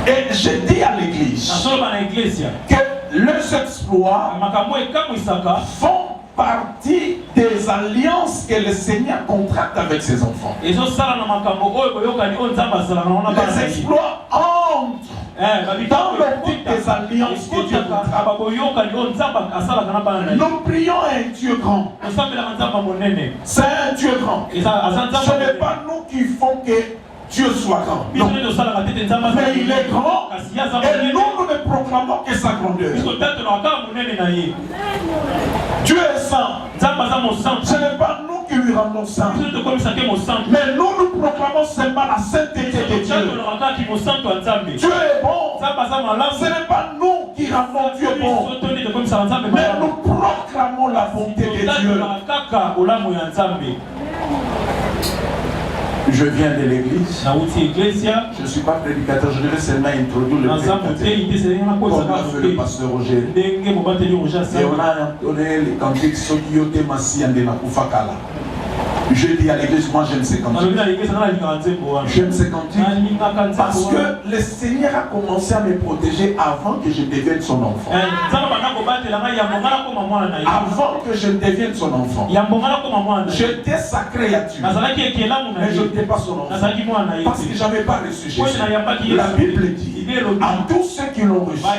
Et je dis à l'église que leurs exploits font partie des alliances que le Seigneur contracte avec ses enfants. Les exploits entrent dans l'optique des alliances que Dieu contracte. Nous prions à un Dieu grand. C'est un Dieu grand. Ce n'est pas nous qui font que Dieu soit grand. Non. Mais il est grand et nous ne proclamons que sa grandeur. Dieu est saint. Ce n'est pas nous qui lui rendons saint. Mais nous proclamons seulement la sainteté de Dieu. Dieu est bon. Ce n'est pas nous qui rendons Dieu bon. Mais nous proclamons la bonté de Dieu. Je viens de l'église. Je ne suis pas prédicateur, je devais seulement introduire le prédicateur. Comme l'a fait le pasteur Roger. Et on a les cantiques qui ont été massés en Kufakala. Je dis à l'église, moi j'aime ces cantiques. J'aime ces cantiques parce que le Seigneur a commencé à me protéger avant que je devienne son enfant. Avant que je devienne son enfant. J'étais sa créature. Mais je n'étais pas son enfant. Parce que je n'avais pas reçu Jésus. La Bible dit à tous ceux qui l'ont reçu, à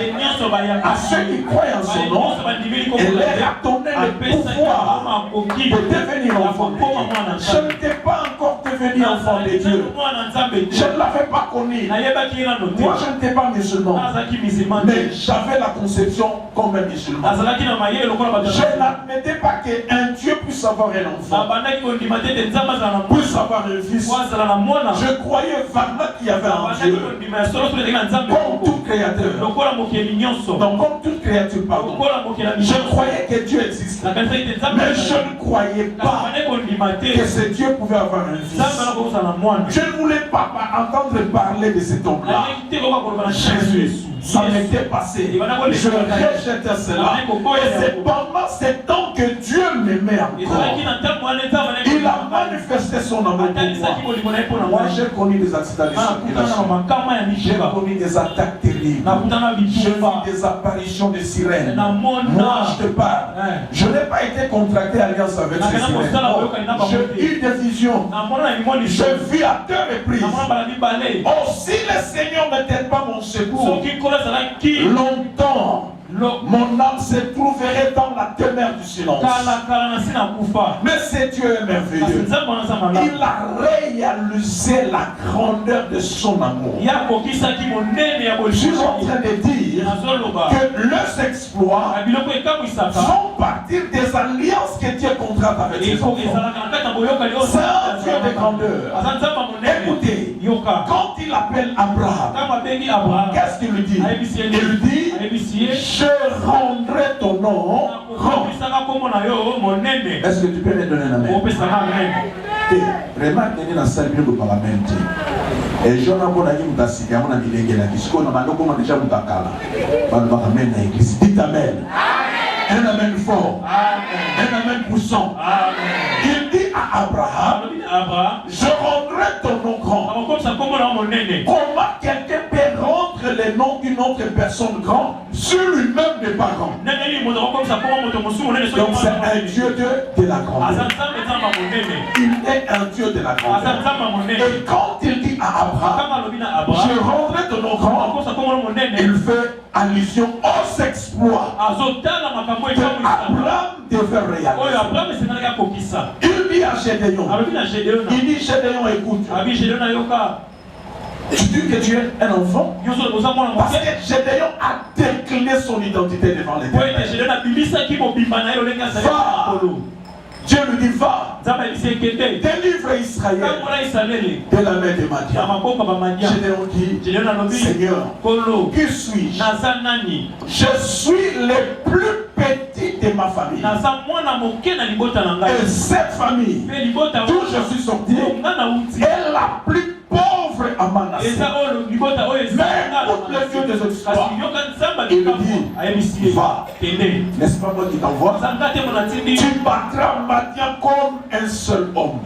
ceux qui croient en son nom, elle leur a donné le pouvoir de devenir enfant de Dieu. Je n'étais pas encore devenu enfant de Dieu. Je ne l'avais pas connu. Moi, je n'étais pas musulman. Mais j'avais la conception comme un musulman. Je n'admettais pas qu'un Dieu puisse avoir un enfant, puisse avoir un fils. Je croyais vraiment qu'il y avait un Dieu. Comme tout créateur. Donc, comme toute créature, pardon. Je croyais que Dieu existait. Mais je ne croyais pas que ce Dieu pouvait avoir un fils. Je ne voulais pas entendre parler de cet homme-là. Jésus, ça m'était passé. Je rejetais cela. Et c'est pendant ce temps que Dieu m'aimait encore. Il a manifesté son amour pour moi. Moi, j'ai connu des accidents de circulation. J'ai connu des attaques terribles. J'ai vu des apparitions de sirènes. Moi, je te parle. Je n'ai pas été contracté alliance avec ces sirènes. J'ai eu des visions. J'ai vu à 2 reprises. Oh, si le Seigneur n'était pas mon secours, longtemps mon âme se trouverait dans la demeure du silence. Mais ce Dieu est merveilleux. Il a réalisé la grandeur de son amour. Je suis en train de dire que leurs exploits font partir des alliances que Dieu contracte avec ses enfants. C'est un Dieu de grandeur. Écoutez, quand il appelle Abraham, qu'est-ce qu'il lui dit? Il lui dit, je rendrai ton nom grand. Est-ce que tu peux me donner un amen? Remarque que dans la salle de parlement, et je n'ai pas dit que tu as dit que tu as dit dites amen. Un amen fort. Un amen poussant. Il dit à Abraham, je rendrai ton nom grand. Comment quelqu'un peut rendre le nom d'une autre personne grand si lui-même n'est pas grand? Donc c'est un Dieu de la grandeur. Il est un Dieu de la grandeur. Et quand il dit à Abraham, je rendrai ton nom grand, il fait allusion aux exploits que Abraham devait réaliser. Il dit à Gédéon, il dit Gédéon, écoute, tu dis que tu es un enfant parce que Gédéon a décliné son identité devant l'Éternel. Dieu lui dit, va, délivre Israël de la main de Madian. Gédéon dit, Seigneur, qui suis-je? Je suis le plus petit de ma famille. Et cette famille, d'où je suis sorti, est la plus pauvre à Manassé. Mais écoute le Dieu des exploits. Il dit, va, n'est-ce pas moi qui t'envoie? Tu battras Madian comme un seul homme.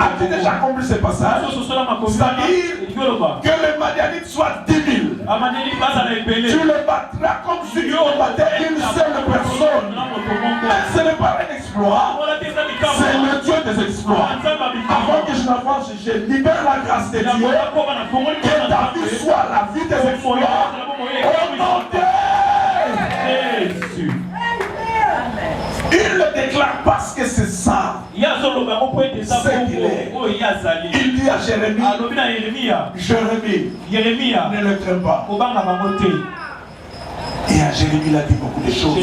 As-tu déjà compris ce passage? C'est-à-dire que les Madianites Tu le battras comme si tu combattais une seule personne. Ce n'est pas un exploit, c'est le Dieu des exploits. Avant que je n'avance, je libère la grâce de Dieu. Que ta vie soit la vie des exploits. Au nom de Jésus. Il le déclare parce que c'est ça. C'est qu'il est. Il dit à Jérémie, ne le crains pas. Et à Jérémie, il a dit beaucoup de choses.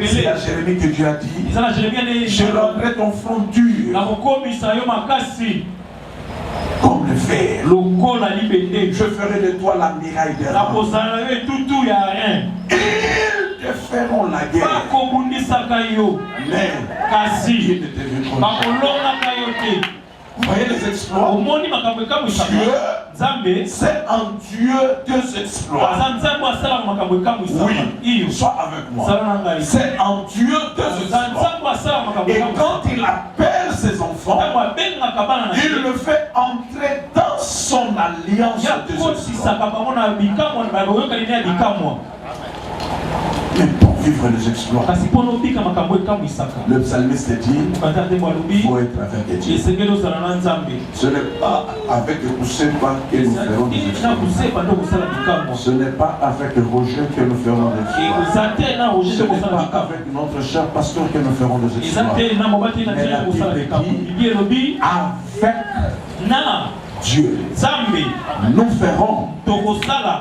C'est à Jérémie que Dieu a dit, je rendrai ton front dur comme le fer. Je ferai de toi la muraille des rangs. Ils te feront la guerre. Mais ils ne te verront pas. Vous voyez les exploits? Dieu, c'est en Dieu deux exploits. Oui, sois avec moi. C'est en Dieu deux exploits. Et quand il appelle ses enfants, il le fait entrer dans son alliance de mais pour vivre les exploits, le psalmiste dit, il faut être avec Dieu. Ce n'est pas avec Roussepa que nous ferons des exploits. Ce n'est pas avec Roger que nous ferons des exploits. Ce n'est pas avec notre cher pasteur que nous ferons des exploits. Mais la Bible dit, avec Dieu, nous ferons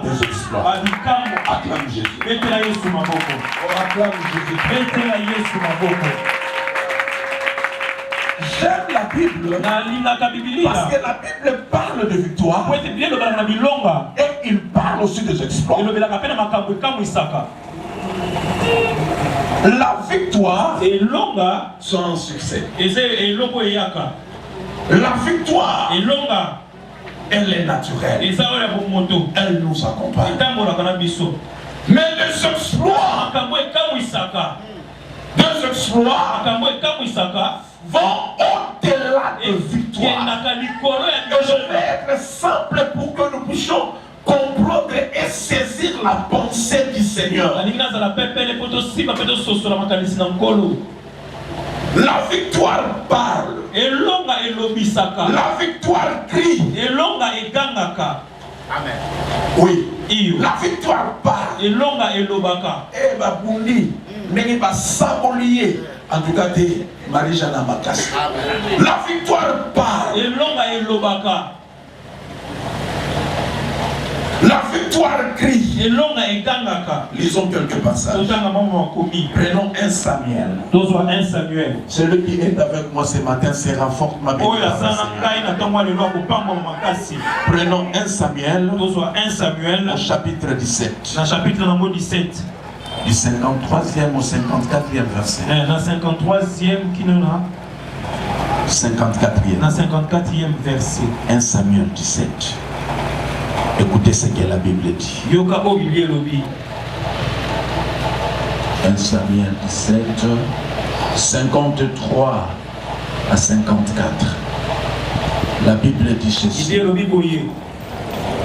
des exploits. Acclame Jésus. Acclame Jésus. J'aime la Bible parce que la Bible parle de victoire et il parle aussi des exploits. La victoire c'est un succès. La victoire elle est naturelle. Elle nous accompagne. Mais les exploits vont au-delà de victoire. Et je vais être simple pour que nous puissions comprendre et saisir la pensée du Seigneur. La victoire parle. La victoire crie. Amen. Oui. La victoire parle. Et Babundi, Neneba Sabolier, en tout cas, Marie-Jana Makas. La victoire parle. La victoire crie. Lisons quelques passages. Prenons 1 Samuel. Celui qui est avec moi ce matin sera fortement béni. Prenons 1 Samuel. Au chapitre 17. Du 53e au 54e verset. 54e verset. 1 Samuel 17. Écoutez ce que la Bible dit. 1 Samuel 17, 53 à 54. La Bible dit ceci.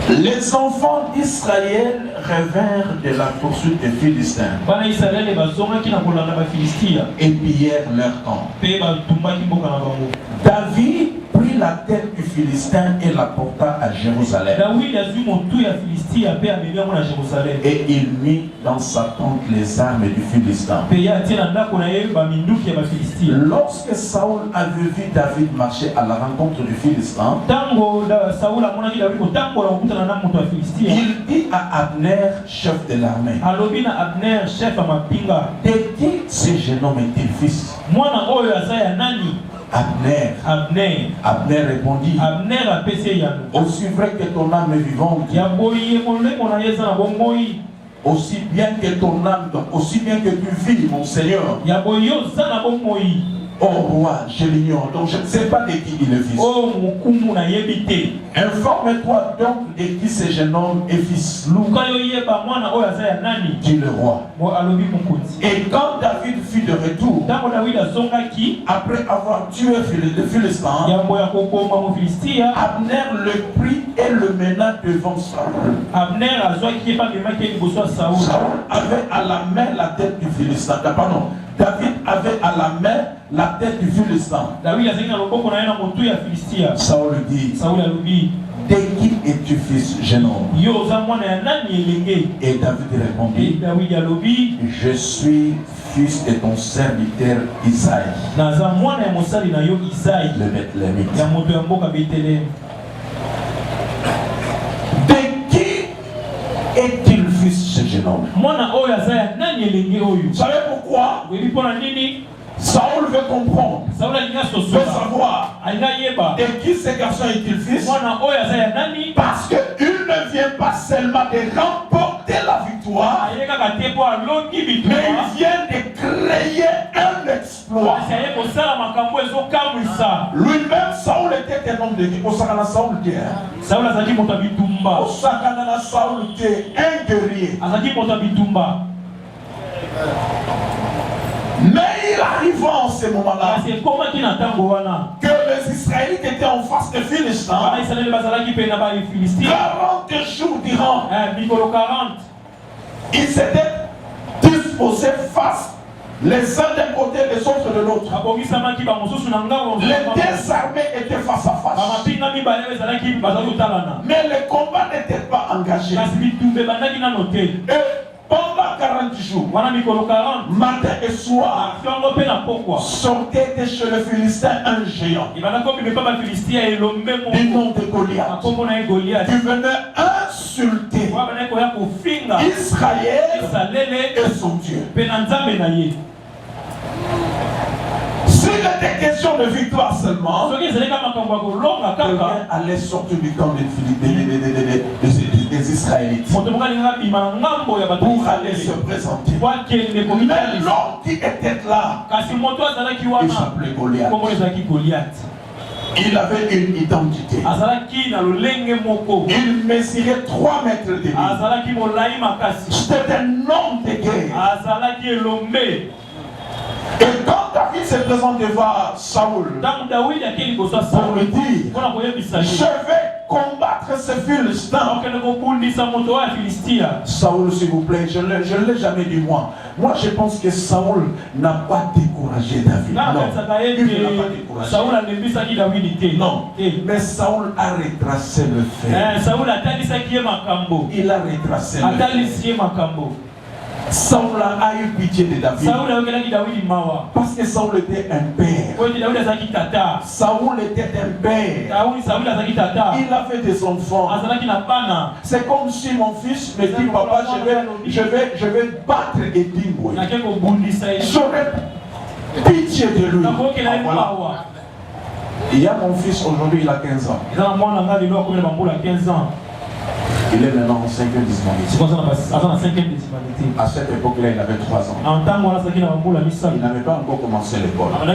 Les enfants d'Israël revinrent de la poursuite des Philistins et pillèrent leur camp. David prit la tête du Philistin et la porta à Jérusalem. Et il mit dans sa tente les armes du Philistin. Lorsque Saül avait vu David marcher à la rencontre du Philistin, il dit à Abner, chef de l'armée, de qui ce jeune homme est-il fils? Abner répondit, aussi vrai que ton âme est vivante, aussi bien que ton âme, aussi bien que tu vis, mon Seigneur, Oh roi, je l'ignore, donc je ne sais pas de qui il est fils. Informe-toi donc de qui ce jeune homme est fils. Dit le roi. Et quand David fut de retour, après avoir tué le Philistin, Abner le prit et le mena devant Saül. Saül avait à la main la tête du Philistin. Pardon. David avait à la main la tête du Philistin. Saül dit, de qui es-tu fils, jeune homme? Et David répondit, je suis fils de ton serviteur Isaïe, le Bethléemite. De qui est-il fils, ce jeune homme? Vous savez pourquoi? Saül veut comprendre, veut savoir de qui ce garçon est-il fils, parce qu'il ne vient pas seulement de remporter la victoire, mais il vient de créer un exploit. Lui-même, Saül était un homme de Dieu. Saül était un guerrier. Mais il arriva en ce moment-là que les Israélites étaient en face des Philistins 40 jours durant. Ils s'étaient disposés face les uns d'un côté et les autres de l'autre. Les deux armées étaient face à face. Mais le combat n'était pas engagé. Et pendant 40 jours, matin et soir, sortait de chez le Philistin un géant du nom de Goliath qui venait insulter Israël et son Dieu. S'il était question de victoire seulement, quelqu'un allait sortir du camp des Israélites pour aller se présenter. Mais l'homme qui était là, il s'appelait Goliath. Il avait une identité. Il mesurait 3 mètres de long. C'était un homme de guerre. Et quand David se présente devant Saül pour lui dire, je vais combattre ce Philistin. Saül, s'il vous plaît, je ne l'ai jamais dit moi. Moi, je pense que Saül n'a pas découragé David. Non, il ne l'a pas découragé. Non, mais Saül a retracé le fait. Il a retracé le fait. Saül a eu pitié de David parce que Saül était un père. Saül était un père. Il avait des enfants. C'est comme si mon fils me dit, papa, je vais battre Edimboé. J'aurais pitié de lui. Voilà. Il y a mon fils aujourd'hui, il a 15 ans. Il est maintenant en 5e disponibilité. À cette époque-là, il avait 3 ans. Il n'avait pas encore commencé l'école. Je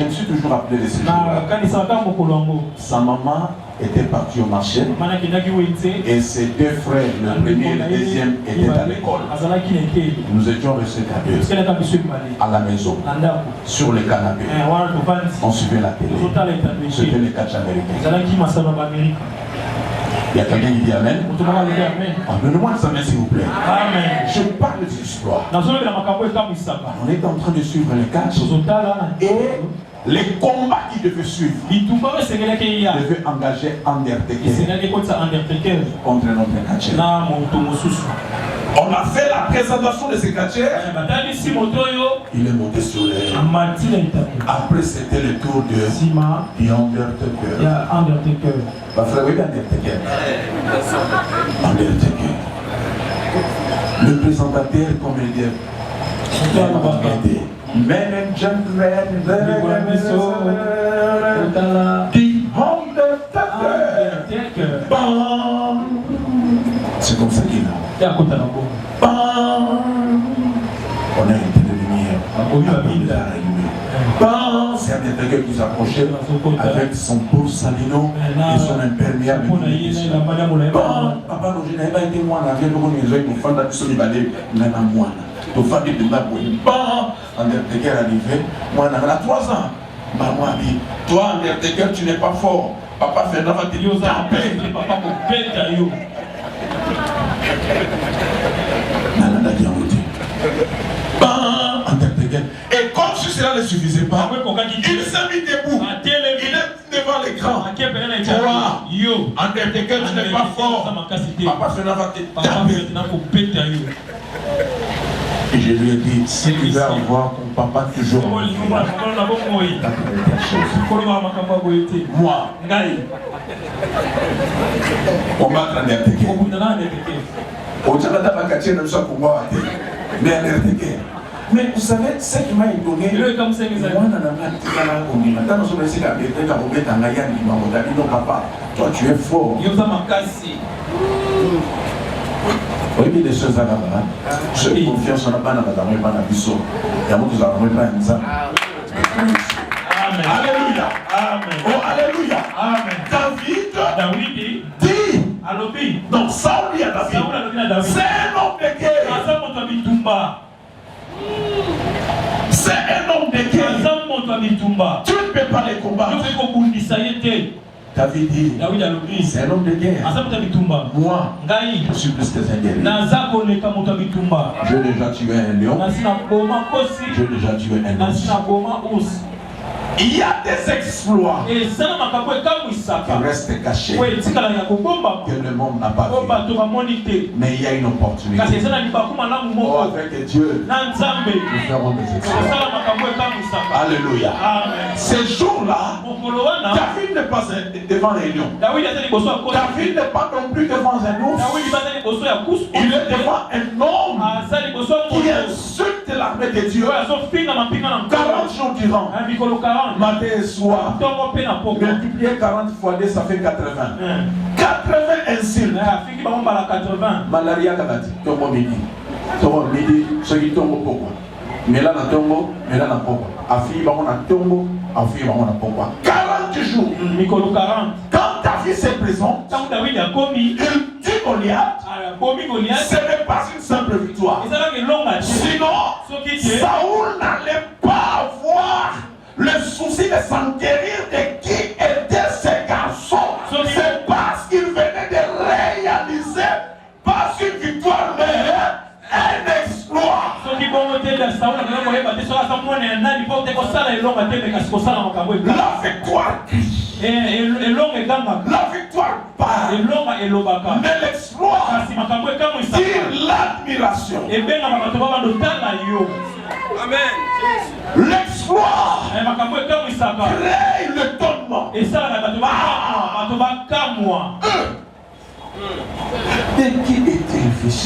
me suis toujours appelé de ces jours-là. Sa maman était partie au marché et ses 2 frères, le premier et le deuxième, étaient à l'école. Nous étions restés à 2 à la maison, sur le canapé. On suivait la télé. C'était les catchs américains. Il y a quelqu'un qui dit Amen. Donnez-moi ça, s'il vous plaît. Amen. Je parle des exploits. On est en train de suivre les catchs et les combats qui devaient suivre. Devaient engager Undertaker contre notre catcher. On a fait la présentation de ces catcheurs. Il est monté sur les. Après, c'était le tour de Undertaker. Ma frère, oui, Undertaker. Le présentateur, comme il dit, men and gentlemen, c'est comme ça qu'il a. On a une telle lumière. On a allumé. Undertaker qui s'approchait avec son pauvre salino et son imperméable. Papa Roger n'a pas été moi, on avait le maison pour faire la personne balai, même à moi. Pour faire des débats pour une part, Undertaker arrivé, moi on a 3 ans. Maman a dit, toi Undertaker tu n'es pas fort. Papa Fernand va te dire aux appels. Papa pour pète yo. Nana qui a voté. Undertaker. Et comme si cela ne suffisait pas, il s'est mis debout. Il est devant l'écran. Toi, Undertaker, tu n'es pas fort. Papa Fernand va te taper. Et je lui ai dit, si tu veux avoir ton papa toujours, moi, on va te Undertaker. Mais vous savez, ce qui m'a étonné, toi tu es fort. Oui, des choses à la bas. J'ai confiance en la banane, dans la biseau. Il y a beaucoup de gens. Alléluia. Amen. Oh, alléluia. Amen. David dit, donc Saul dit à David, c'est un homme de guerre. C'est un homme de guerre. Tu ne peux pas les combattre. David dit, c'est un homme de guerre. Moi, je suis plus que un guerrier. J'ai déjà tué un lion. J'ai déjà tué un ours. Il y a des exploits qui restent cachés, que le monde n'a pas vu. Mais il y a une opportunité. Oh, avec Dieu, nous ferons des exploits. Alléluia. Ces jours-là, David n'est pas devant les lions. David n'est pas non plus devant un ours. Il est devant un homme qui insulte l'armée de Dieu 40 jours durant. Matin et soir, multiplier 40 fois 2, ça fait 80. 80 insultes. Malaria Kanati, tombo midi. Tombo midi, ceux qui tombent pourquoi. Mais là, on tombe, mais là, on pourquoi. Affi, on a tombe, affi, on a pourquoi. 40 jours. 40. Quand David s'est présent, il dit Goliath, ce n'est pas une simple victoire. Sinon, Saoul n'allait pas avoir le souci de s'enquérir de qui étaient ces garçons. C'est parce qu'il venait de réaliser, pas une victoire, mais un exploit. La victoire crie. La victoire parle. Mais l'exploit tire l'admiration. Amen. L'exploit crée l'étonnement. De qui est-il fils?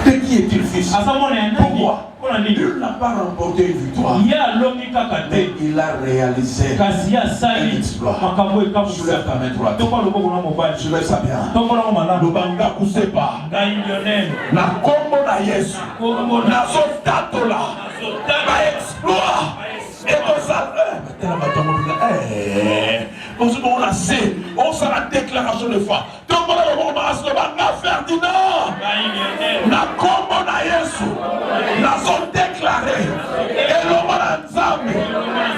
De qui est-il fils? Pourquoi? Il n'a pas remporté une victoire, mais il a réalisé un exploit. Soulève ta main droite. Soulève ça bien. Lubanga kusepa na kombo na Yesu na sotatola na exploit et on a sait, on s'en a déclaration de foi. Tout le monde a Ferdinand na kombo na Yesu na son déclaré et l'homme a nzambe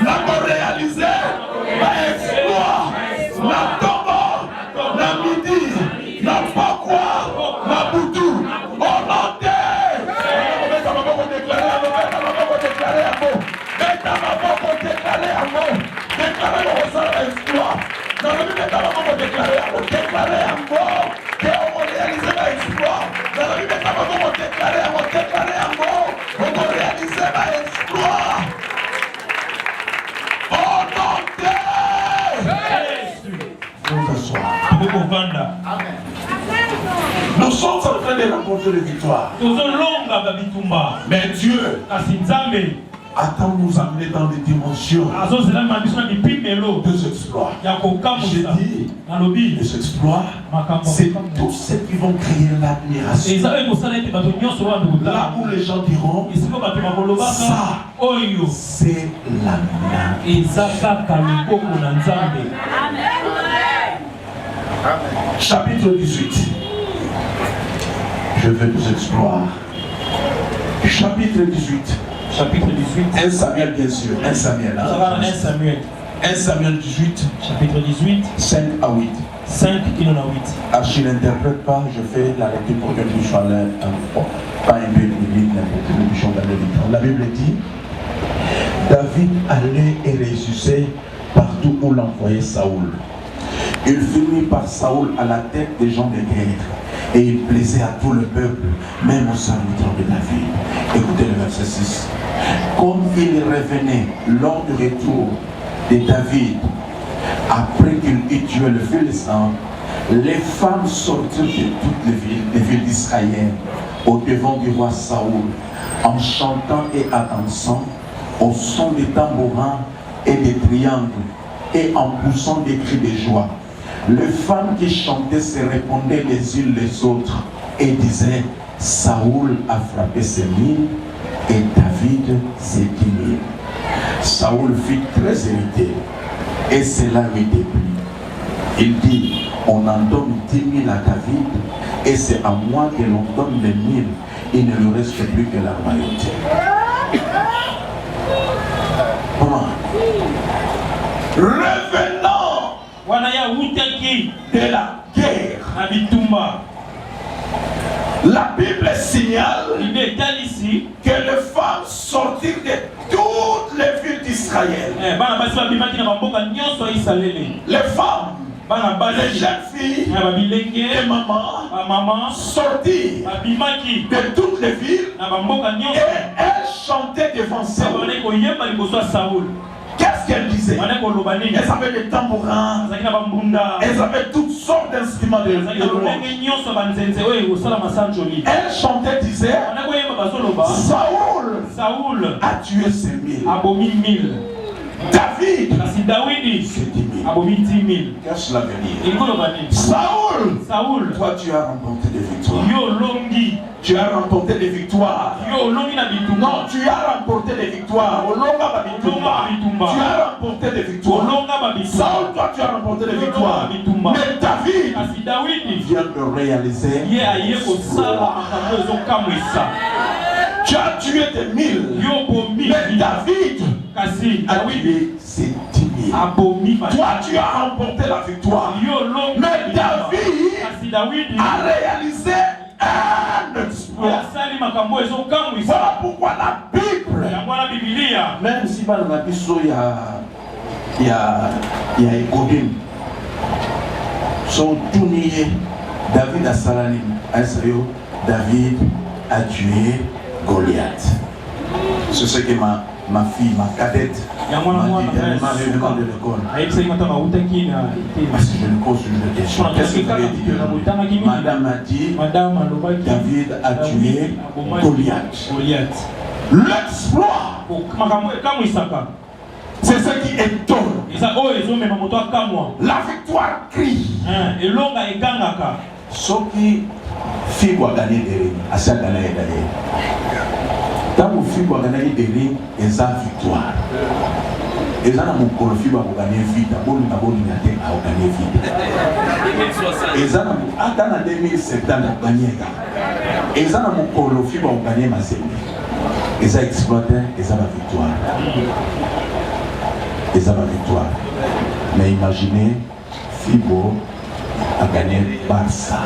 na réalisé na exploit na tombo na midi na pakwa na butu on a déclarer le ressort exploit. Dans le but de déclarer un mot, que on réalise l'exploit. Dans le but de déclarer un mot, on va réaliser l'exploit. Au nom de Jésus. Nous sommes en train de remporter les victoires. Mais Dieu attend nous amener dans des dimensions des exploits. J'ai dit, les exploits, c'est tous ceux qui vont créer l'admiration. Là où les gens diront, ça, c'est chapitre 18. Je veux des exploits. Chapitre 18. Chapitre 18. 1 Samuel, bien sûr. 1 Samuel. 1 Samuel 18. Chapitre 18. 5 à 8. 5 il en a 8. Ah, je n'interprète pas, je fais la lecture pour que nous puissions aller pas un peu biblique, mais pour que nous puissions aller vite. La Bible dit, David allait et ressuscitait partout où l'envoyait Saoul. Il fut mis par Saoul à la tête des gens de guerre. Et il plaisait à tout le peuple, même aux serviteurs de David. Écoutez le verset 6. Comme il revenait lors du retour de David, après qu'il eut tué le Philistin, les femmes sortirent de toutes les villes d'Israël au devant du roi Saoul, en chantant et en dansant, au son des tambourins et des triangles, et en poussant des cris de joie. Les femmes qui chantaient se répondaient les unes les autres et disaient, Saoul a frappé ses 1000 et David ses 10 000. Saoul fut très irrité et cela lui déplut. Il dit, on en donne 10 000 à David et c'est à moi que l'on donne les 1000. Il ne lui reste plus que la royauté. Comment? Revenons de la guerre. La Bible signale que les femmes sortirent de toutes les villes d'Israël. Les femmes, les jeunes filles, les mamans sortirent de toutes les villes et elles chantaient devant Saoul. Qu'est-ce qu'elles disaient? Elles avaient des tambourins, elles avaient toutes sortes d'instruments de louange. Elles chantaient, disaient, Saoul a tué ses 1000. David, c'est 10 000. Qu'est-ce que cela veut dire? Saoul, toi tu as remporté des victoires. Tu as remporté des victoires. Non, tu as remporté des victoires. Tu as remporté des victoires. Saoul, toi tu as remporté des victoires. Mais David vient de réaliser. Tu as tué des 1000. Mais David a tué ses 10 000. Toi tu as remporté la victoire. Mais David a réalisé un exploit. Voilà pourquoi la Bible, même si dans la Bible il y a Égodim, son tournier, David a salani, David a tué Goliath. C'est ce que ma fille, ma cadette, m'a dit dernièrement de l'école. Parce que je lui pose une question. Qu'est-ce que vous avez dit? Madame a dit, David a tué Goliath. L'exploit, c'est ce qui étonne. La victoire crie. Ce qui fait gagner des rings, à chaque année d'ailleurs. Quand vous faites gagner des rings, et ça victoire. Et ça, mon colophie va gagner vite. D'abord, il a gagné vite. Et ça, dans 2007, il a gagné. Et ça, mon colophie va gagner ma série. Et ça exploité, et ça va victoire. Et ça va victoire. Mais imaginez, Fibo a gagné Barça.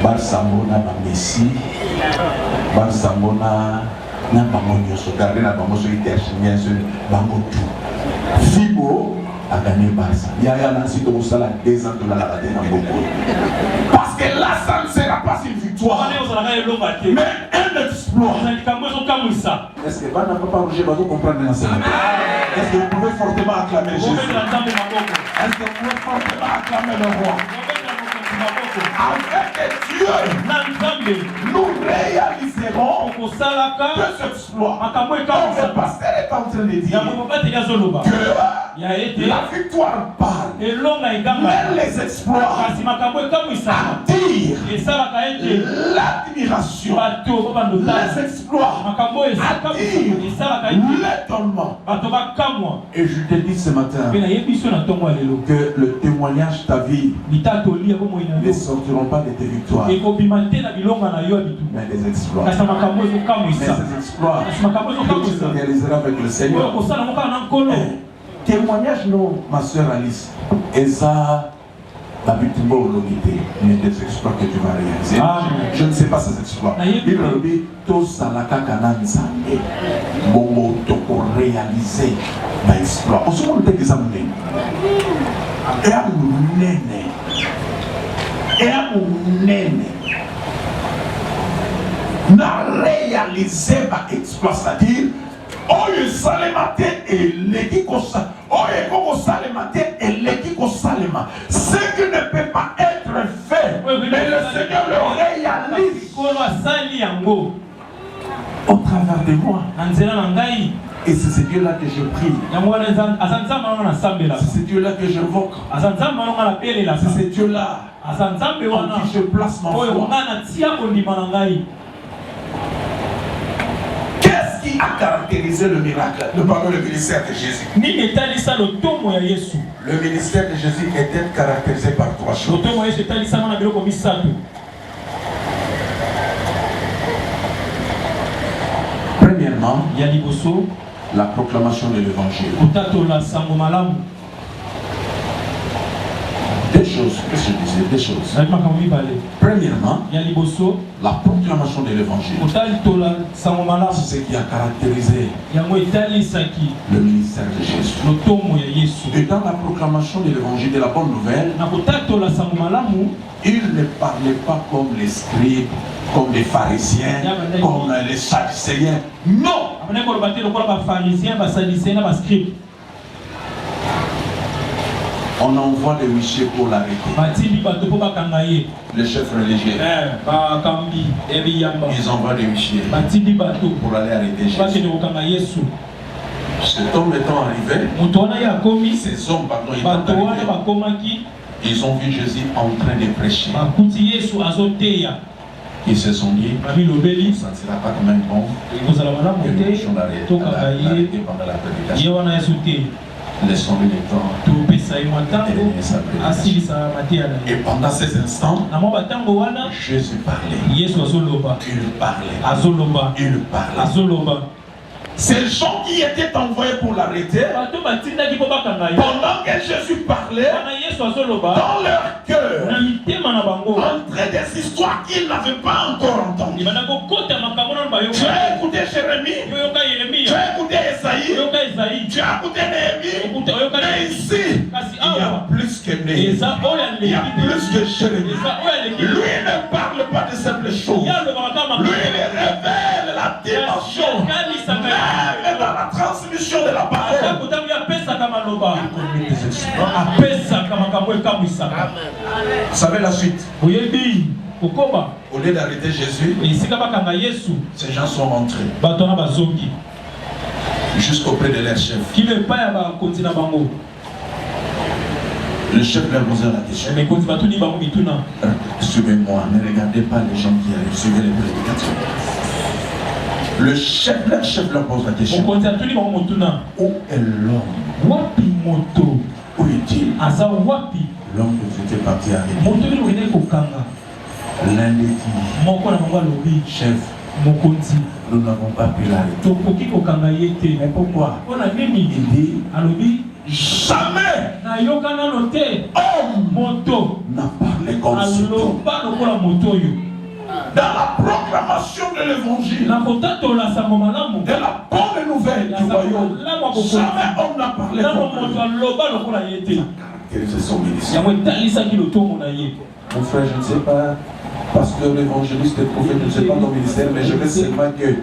Barça mona ba Messi. Barça mona na bango nyoso. Gardez na bango so iterchimien so bango tout. Fibo a gagné Barça. Yaya Nancy to sala 2 ans de la bataille en beaucoup. Parce que là ça ne sera pas une victoire. Mais un exploit. Est-ce que Van n'a pas Roger va comprendre l'enseignement? Est-ce que vous pouvez fortement acclamer Jésus? Est-ce que vous pouvez fortement acclamer le roi? avec Dieu, nous réaliserons deux exploits. Le pasteur est en train de dire que la victoire parle, mais les exploits attirent l'admiration, les exploits attirent l'étonnement. Et je te dis ce matin que le témoignage de ta vie ne sortiront pas de tes victoires, mais des exploits. Mais ces exploits que tu réaliseras avec le Seigneur. Témoignage, non, ma soeur Alice. Eza, la victime l'unité, mais des exploits que tu vas réaliser. Je ne sais pas ces exploits. Il me dit, tout ça, la cacananza, momo, toko réaliser, ma exploit. On se montre des amis. Et à mon nene. Et à mon nene. N'a réalisé ma exploit, c'est-à-dire, oyo salema te eleki kosa oyo koko salema te eleki kosalema ce qui ne peut pas être fait mais le Seigneur le réalise au travers de moi. Et c'est ce Dieu là que je prie, c'est ce Dieu là que j'invoque, c'est ce Dieu là en qui je place ma foi. Qui a caractérisé le miracle, le ministère de Jésus? Le ministère de Jésus était caractérisé par trois choses. Premièrement, la proclamation de l'évangile. Deux choses, qu'est-ce que je disais? Deux choses. Premièrement, la proclamation de l'évangile. C'est ce qui a caractérisé le ministère de Jésus. Et dans la proclamation de l'évangile, de la bonne nouvelle, il ne parlait pas comme les scribes, comme les pharisiens, comme les sadducéens. Non! On envoie des huissiers pour l'arrêter. Les chefs religieux, ils envoient des huissiers pour aller arrêter Jésus. Cet homme étant arrivé, ces hommes, ils ont vu Jésus en train de prêcher. Ils se sont dit, ça ne sera pas quand même bon que nous puissions l'arrêter pendant la prédication. Laissons-lui le temps. Et pendant ces instants, Jésus parlait. Il parlait. Ces gens qui étaient envoyés pour l'arrêter, pendant que Jésus parlait, dans leur cœur, entraient des histoires qu'ils n'avaient pas encore entendues. Tu as écouté Jérémie, tu as écouté Esaïe, tu as écouté Néhémie, mais ici, il y a plus que Néhémie, il y a plus que Jérémie. Lui ne parle pas de simples choses, lui il révèle la dimension. Même dans la transmission de la parole, vous savez la suite. Au lieu d'arrêter Jésus, ces gens sont rentrés jusqu'auprès de leur chef. Le chef leur posait la question. Suivez-moi, ne regardez pas les gens qui arrivent, suivez les prédicateurs. Le chef leur pose la question. Où est l'homme? Où est-il? L'homme que j'étais parti arrêter. L'un des dit, chef, nous n'avons pas pu l'arrêter. Mais pourquoi? Il dit, jamais homme n'a parlé comme ce. Dans la proclamation de l'évangile, de la bonne nouvelle du royaume, jamais homme n'a parlé comme lui. Caractérise son ministère. Mon frère, je ne sais pas, pasteur, évangéliste, prophète, je ne sais pas ton ministère, mais je veux seulement que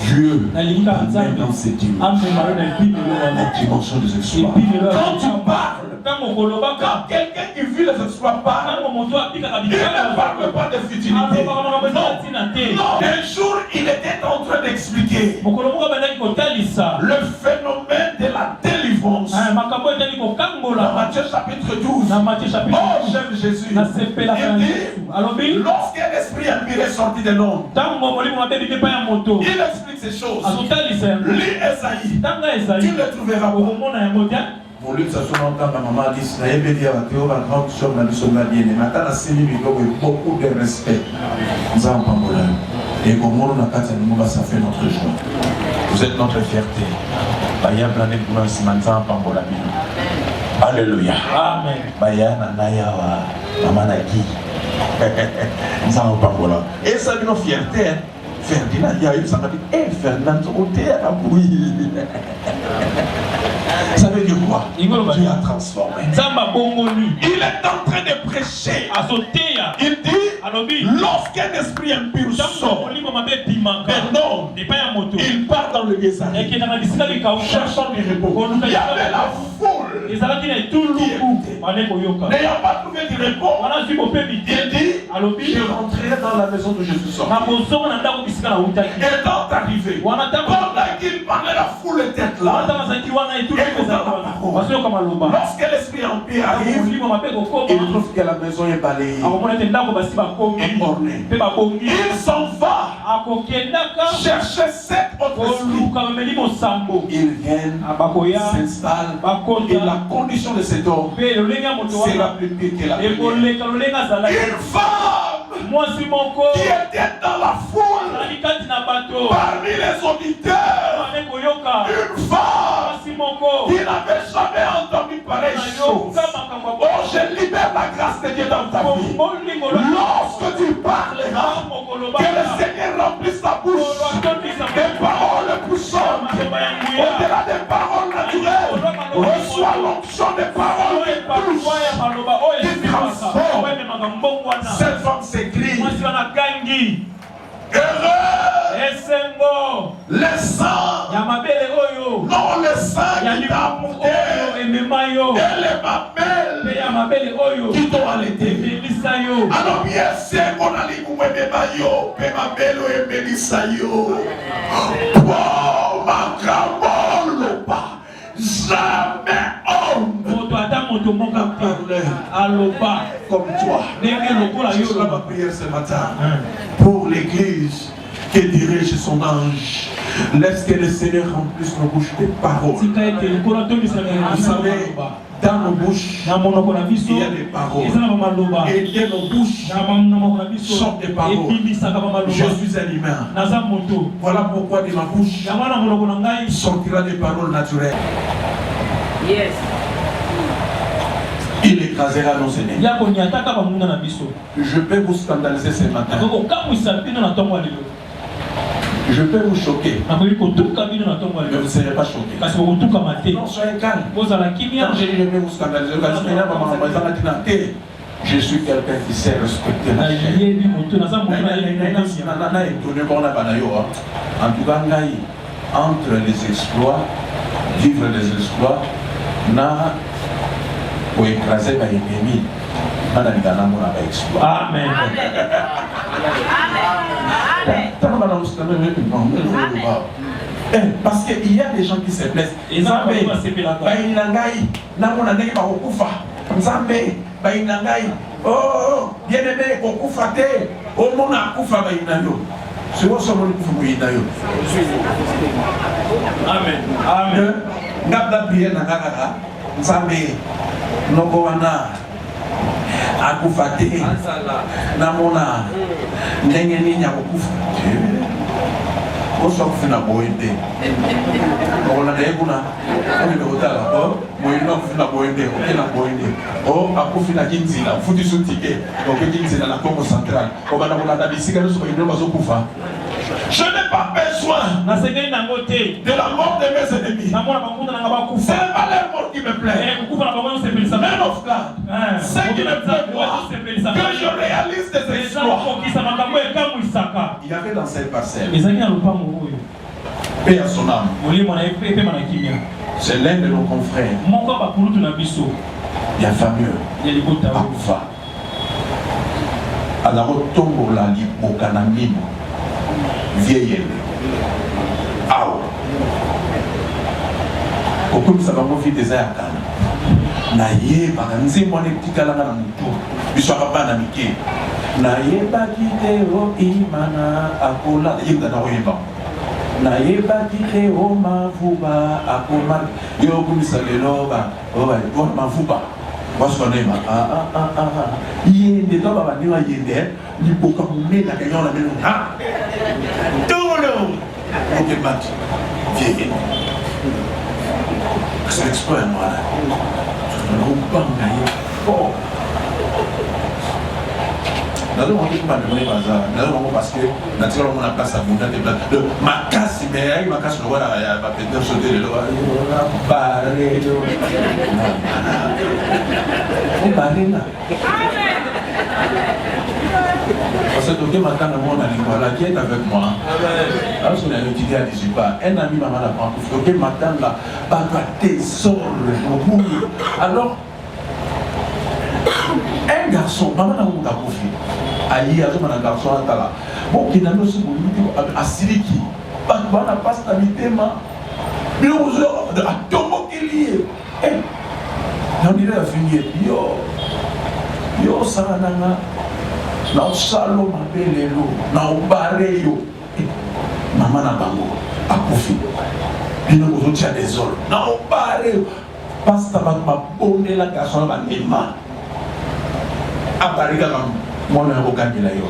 Dieu amène dans cette la dimension des exploits. Quand tu parles, quand quelqu'un qui vit les exploits parle, ne parle pas de futilité. Non, un jour, il était en train d'expliquer le phénomène de la délivrance. Dans Matthieu chapitre 12. Oh, j'aime Jésus. Il dit, lorsqu'un esprit impur est sorti de l'homme, il explique ces choses. Lis Esaïe. Tu le trouveras pas. Volume ça soit longtemps, ma maman dit, ça y est, bien dire, Théo va grande chose dans le sommet bien. Maintenant, la série, il y a beaucoup de respect. Nous avons pas de et comme on a quatre animaux, ça fait notre joie. Vous êtes notre fierté. Baya blané pour un simanza pambola bien. Alléluia. Amen. Baya nanaya wa maman naki. Nous avons pambola. Et ça c'est notre fierté. Ferdinand, il y a eu ça m'a dit, Ferdinand, au terre, oui. Ça veut dire quoi? Dieu a transformé. Il est en train de prêcher. Il dit, lorsqu'un esprit impur sort d'un homme, il part dans le désert, cherchant du repos. Il y avait la foule qui n'ayant pas trouvé du repos. Il dit, je rentrerai dans la maison de Jésus sort. Étant arrivé, pendant qu'il parlait, la foule était là. Lorsque l'esprit impur arrive, il trouve que la maison est balayée et ornée. Il s'en va chercher cet autre esprit. Ils viennent, s'installent, et la condition de cet homme sera plus pire que la première. Une femme qui était dans la foule, parmi les auditeurs, une femme qui n'avait jamais entendu pareille chose. Oh, je libère la grâce de Dieu dans ta vie. Lorsque tu parleras, que le Seigneur remplisse ta bouche des paroles puissantes. Au-delà des paroles naturelles, reçois l'onction des paroles qui transforment. Cette femme s'écrit, heureux le sang, non le sang qui t'a monté, et les mamelles qui t'ont allaité. Alors bien c'est mon ali yo, et mamelo et Mélissayo. Oh ma camole pas, jamais homme comme toi. Je ferai ma prière ce matin pour l'église qui dirige son ange. Laisse que le Seigneur remplisse nos bouches de paroles. Vous savez, dans nos bouches, il y a des paroles. Et il y a nos bouches sortent des paroles. Je suis un humain. Voilà pourquoi de ma bouche sortira des paroles naturelles. Yes. Il écrasera nos ennemis. Je peux vous scandaliser ce matin. Je peux vous choquer. Mais vous ne serez pas choqué. Non, soyez calme. Quand je dis je vais vous scandaliser, je suis quelqu'un qui sait respecter la chaîne. En tout cas, entre les exploits, vivre les exploits, pour écraser mes ennemis, Amen. Parce qu'il y a des gens qui se blessent. Oh, bien aimé, oh mon akufa bainayo. C'est quoi ça mon akufa bainayo? Amen. Amen. Ngabda prière na kaka. Nzambe noko wana akufate namona ndenge nini akufa. Oso kufina boende. Okona ndekuna. Omi ndokotala. Oh, moyino kufina boende, okena boende. Oh, akufina kinzila, futi sutike. Oke kinzila na Congo central. Okana kuna dabisika nusu kwa indoma zo kufa. Je n'ai pas besoin de la mort de mes ennemis. C'est pas leur mort qui me plaît. Men of God, c'est qui me plaît moi, que je réalise des exploits. Il y avait dans cette parcelle, paix à son âme. C'est l'un de nos confrères. Il y a fameux Akufa. Alors, tombo la libokanamimo, vieille. Aou. Comme ça va m'offrir des airs. Naye, par exemple, moi, les petits calanga dans mon tour. Ils sont pas dans Mickey. Naye, bakite, o imana, akola, yéba dans Oyeba. Naye, bakite, o mavuba, akoma, yo, comme ça, les loba, oh, mavuba. Parce qu'on est yende, toi, va dire yende, il faut qu'on mette la gagnante la maison. Ah! Tout le monde! Ok, Matt, vieille. C'est l'exploit, moi, là. Je ne sais pas, oh! Nous avons dit que parce que naturellement on a place à monter des places. Ma casse, mais ma casse, le voilà, il va peut-être sauter le lois. On barre là. Parce que tout le matin, qui est avec moi. Alors, si on a étudié à 18 pas, un ami m'a mal apprendre. Tout le matin, là, pas tes sorts, alors, un garçon, maman n'a pas profité. Aïe, un garçon à Tala. Bon, qui n'a pas su à Siliki. Pas de bonne stabilité, ma. Mais aux heures, à Tomo qui lié. On dirait à finir. Yo, ça n'a pas. Na salo mabele lo na obare yo maman na bango akufi bino kozotia désordre na obare yo pasta ba bonela garçon ba nema abarika kam mona ko kangela yo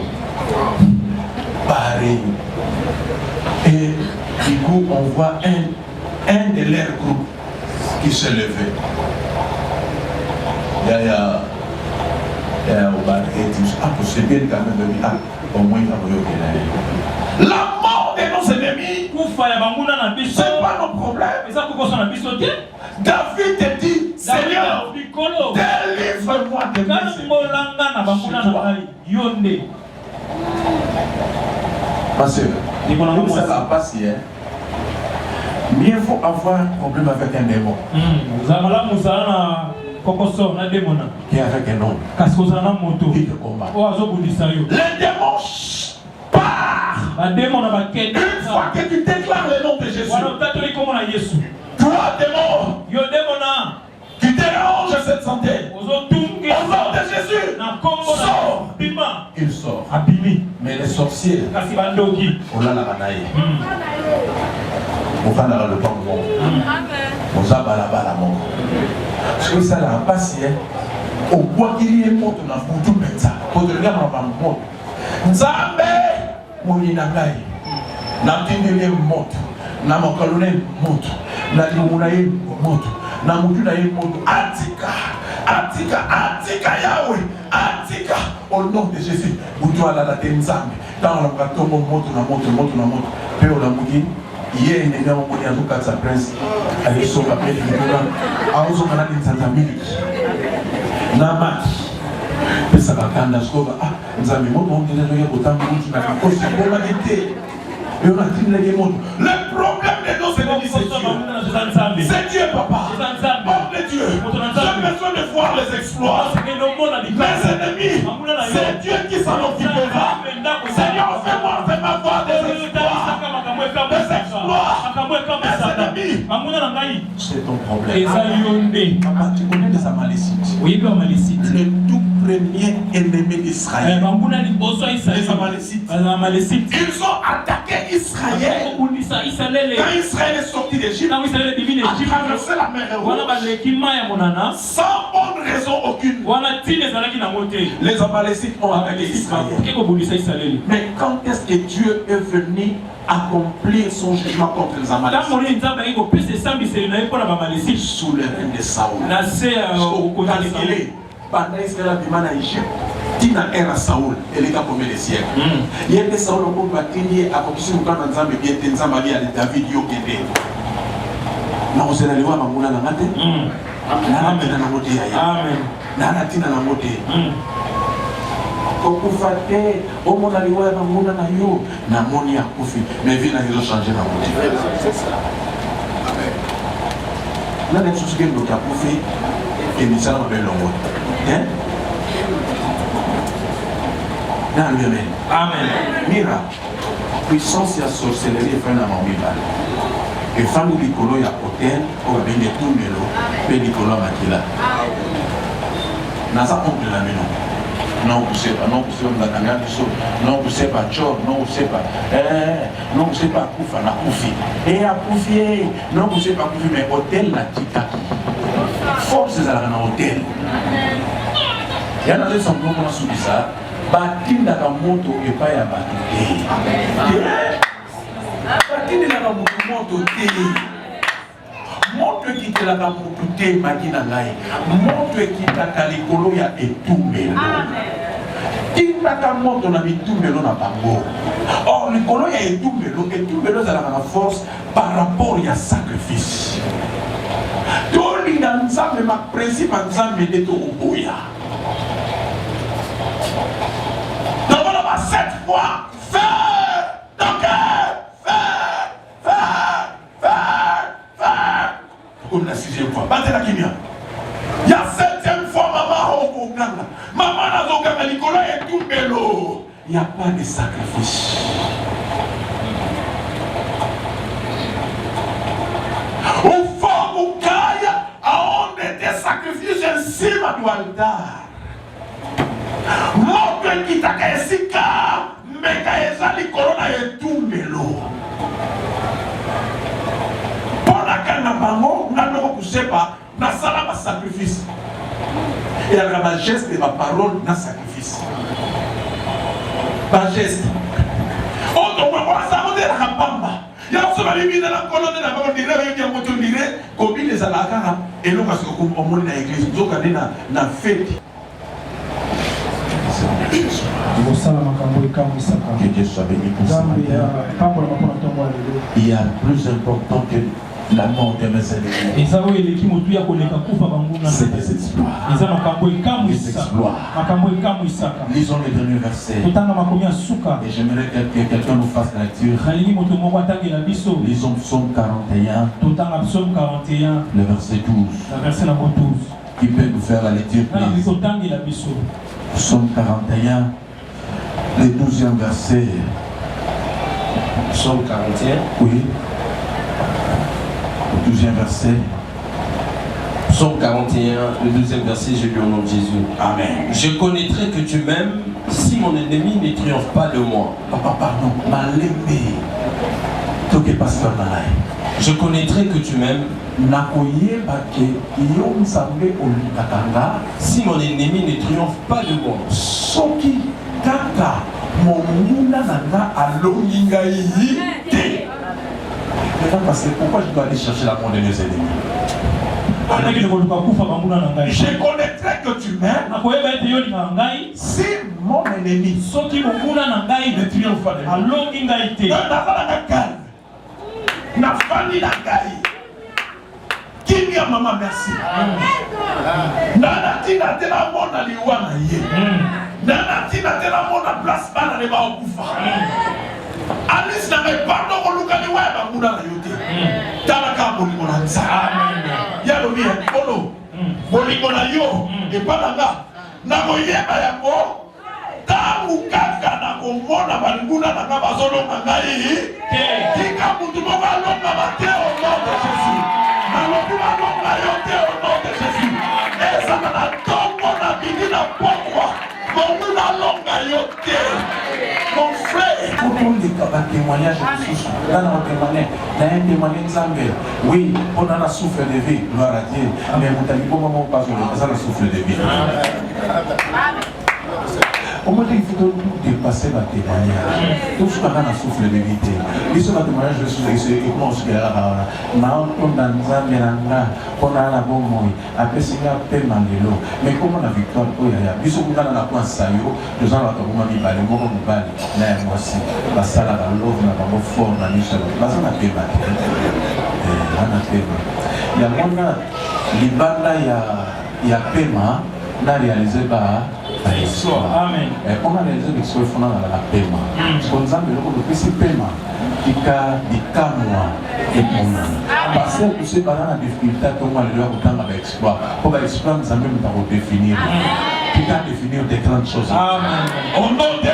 bare et du coup on voit un de leurs groupes qui se levait c'est bien quand même au moins la mort de nos ennemis, c'est pas nos problèmes. David te dit, Seigneur, délivre-moi de mes ennemis. Ma soeur, comme ça va passer, mieux vaut avoir un problème avec un démon. Qui est avec un homme qui te combat. Les démons partent. Une fois que tu déclares le nom de Jésus, toi démon qui dérange cette santé, au nom de Jésus, sort. Il sort. Mais les sorciers, on l'a la banaille. On va dans le temps monde. On va là-bas la mort. Parce que ça l'a passé. Au bois qu'il y ait mort, on a foutu mettre ça. Pour te dire, on va mort. Nzambe, mon inagai. N'a tenu mort. N'a mon colonel mort. N'a l'imonaï mort. N'a mon tunaï mort. Atika Yahweh. Atika. Au nom de Jésus. Vous doit la date Nzambe. Dans le bateau, mon mort. Peu au Lamouki. Hier, il y a un peu de sa presse. Elle est sur la paix de l'État. À vous, on a dit Santamili. Namak. Et ça va quand la scoba. Ah, nous avons dit, on dit, autant de monde qui n'a pas de possibilité. Et on a dit, le problème de nos ennemis, c'est Dieu, papa. Homme de Dieu. J'ai besoin de voir les exploits. Mes ennemis, c'est Dieu qui s'en occupera. Seigneur, fais-moi voir des exploits. C'est ton problème. Papa, tu connais les Amalécites. Oui, les Amalécites. Le tout premier ennemi d'Israël. Les Amalécites. Ils ont attaqué Israël. Quand Israël est sorti d'Égypte, a traversé la mer Rouge, sans bonne raison aucune. Les Amalécites ont attaqué Israël. Mais quand est-ce que Dieu est venu accomplir son jugement contre les Amalécites? Sous le règne de Saoul. Pendant Israël a demandé à Égypte, Tina era Saoul, et les gars pour les siècles. Il y a des Saoul qui ont été accomplis dans le Nzambe, bien Nzambe à David Yokede. Non, c'est la loi Mamuna Namate. Amen. Nana Tina Namote. Kokufate, au monde à loi Mamuna Nayo, Namoni a Koufi, mais vie n'a pas changé dans mon Dieu. Là, les choses qui ont Koufi, et nous allons faire le mot. Amen. Amen. Mira, puissance et sorcellerie est un amambibal. Et femme du colo ya hôtel, on va bien tout melo, puis du colo makila. Nasa oncle la maison. Non, vous savez pas, non, vous savez pas, non, vous savez pas, chor, non, vous savez pas, non, vous savez pas, koufa, na koufi. Et à koufi, non, vous savez pas, koufi, mais hôtel la tika. Force à la hôtel. Il y en a des gens qui ont subi ça, batinda ka moto et pas ya batinda. Batinda ka moto te. Moto qui te la moto te makina ngai. Moto qui ta kalikolo ya etumbelo. Tinda ka moto na bitumbelo na bango. Or likolo ya etumbelo za la force par rapport ya sacrifice. Toli na nzambe ma principe nzambe de to oboya. Cette fois, faire ton cœur, faire. Comme la 6e fois, battez la kimia. Il y a 7e fois, maman, au Koganga. Maman n'a aucun Nicolas et tout bélo. Il n'y a pas de sacrifice. Au fond, au caille, on est des sacrifices ainsi, ma altar. Moto ekitaka esika meka ezali korona etumbelo ponaka na bango nganoko kusepa nasala ba sacrifice et avec ma geste et ma parole na sacrifice ba geste oto kwa sababu de la pamba ya kusema bibi na kolone na bango dire yo moto dire kobi les alaka elo parce que comme on na église zoka na fête. Que Dieu soit béni pour ça. Il y a plus important que la mort de mes ennemis. C'est des exploits. Des exploits. Lisons les derniers versets. Et j'aimerais que quelqu'un nous fasse la lecture. Lisons Psaume 41. Le verset 12. Qui peut nous faire la lecture? Psaume 41, le 12e verset. Psaume 41. Oui. Le 12e verset. Psaume 41, le 12e verset, je lis au nom de Jésus. Amen. Je connaîtrai que tu m'aimes si mon ennemi ne triomphe pas de moi. Papa, pardon. Malembe. Toi qui es pasteur Nalai. Je connaîtrai que tu m'aimes. Si mon ennemi ne triomphe pas de moi. Soki kaka monguna nanga alongingai te. Maintenant parce que pourquoi je dois aller chercher la mort de mes ennemis? Je connaîtrai que tu m'aimes. Si mon ennemi ne triomphe pas de moi. Na fani na gai. Kimia mama merci. Nana tina tena mona liwana ye. Nana tina tena mona place bana le ba okufa. Alice na me pardon ko lukani wa ba muna na yote. Tala ka boli mona nza. Ya lo bi kono. Boli mona yo e palanga. Na mo yeba ya ko. Tamu kaka na komona balinguna na ngaba zolo ngai. Tika mutu mo balonga bate au nom de Jésus. Malobi balonga yote au nom de Jésus. Esa na tongo na bidina pokwa. Mon na longa yote. Mon frère, quand on dit qu'il y a un témoignage dans un témoignage, oui, on a la souffle de vie, gloire à Dieu. Mais vous n'avez pas moment pas sur le souffle de vie. Au moins, il faut dépasser ma témoignage. Tout ce qu'on a dans souffle de vie. Et ce témoignage, je suis commence à la on a la bonne moï. Après, c'est un peu mandelo. Mais comment la victoire, il y a des gens qui ont la pointe saillot, les gens qui ont mis les mots comme balle, là, moi aussi. La salle à l'eau, n'a pas fort, n'a mis ça. Là, ça n'a pas été. Il y a moins, les balles là, il y a paiement, là, réalisé par. Amen. On a réalisé l'exploit fondant la paiement. Comme ça, le petit paiement, qui a des camois et mon parce que vous savez, pendant la difficulté, comment le leur temps avec exploit. Pour l'exploit, nous avons même pas définir. Qui a définir des grandes choses. Amen. Au nom de